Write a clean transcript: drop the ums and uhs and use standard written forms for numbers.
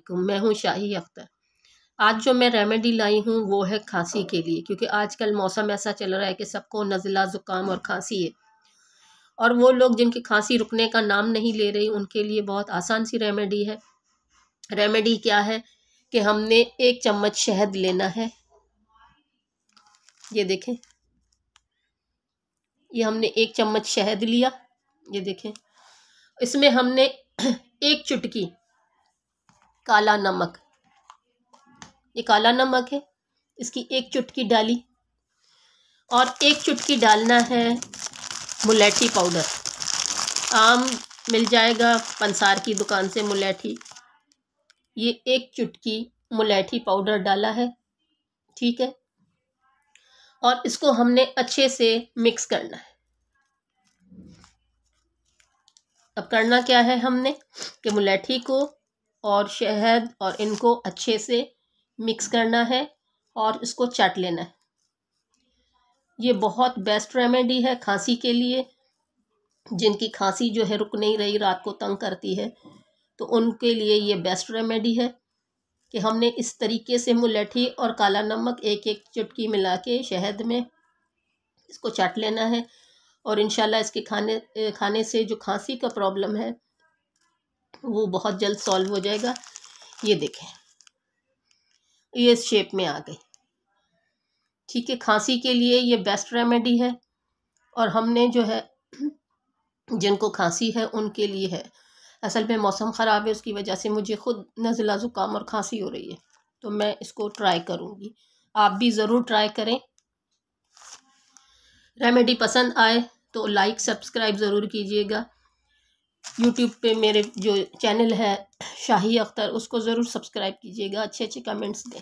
वालेकुम, मैं हूँ शाही अख्तर। आज जो मैं रेमेडी लाई हूँ वो है खांसी के लिए, क्योंकि आजकल मौसम ऐसा चल रहा है कि सबको नज़ला ज़ुकाम और खांसी है। और वो लोग जिनकी खांसी रुकने का नाम नहीं ले रही, उनके लिए बहुत आसान सी रेमेडी है। रेमेडी क्या है कि हमने 1 चम्मच शहद लेना है। ये देखें, ये हमने 1 चम्मच शहद लिया। ये देखें, इसमें हमने 1 चुटकी काला नमक, ये काला नमक है, इसकी 1 चुटकी डाली। और 1 चुटकी डालना है मुलेठी पाउडर। आम मिल जाएगा पंसार की दुकान से मुलेठी। ये 1 चुटकी मुलेठी पाउडर डाला है, ठीक है। और इसको हमने अच्छे से मिक्स करना है। अब करना क्या है हमने कि मुलेठी को और शहद और इनको अच्छे से मिक्स करना है और इसको चाट लेना है। ये बहुत बेस्ट रेमेडी है खांसी के लिए। जिनकी खांसी जो है रुक नहीं रही, रात को तंग करती है, तो उनके लिए ये बेस्ट रेमेडी है कि हमने इस तरीके से मुलेठी और काला नमक 1-1 चुटकी मिला के शहद में इसको चाट लेना है। और इंशाल्लाह इसके खाने से जो खांसी का प्रॉब्लम है वो बहुत जल्द सॉल्व हो जाएगा। ये देखें, ये इस शेप में आ गई, ठीक है। खांसी के लिए ये बेस्ट रेमेडी है। और हमने जो है जिनको खांसी है उनके लिए है। असल में मौसम ख़राब है, उसकी वजह से मुझे ख़ुद नज़ला ज़ुकाम और खांसी हो रही है, तो मैं इसको ट्राई करूँगी। आप भी ज़रूर ट्राई करें। रेमेडी पसंद आए तो लाइक सब्सक्राइब ज़रूर कीजिएगा। यूट्यूब पे मेरे जो चैनल है शाही अख्तर, उसको ज़रूर सब्सक्राइब कीजिएगा। अच्छे अच्छे कमेंट्स दें।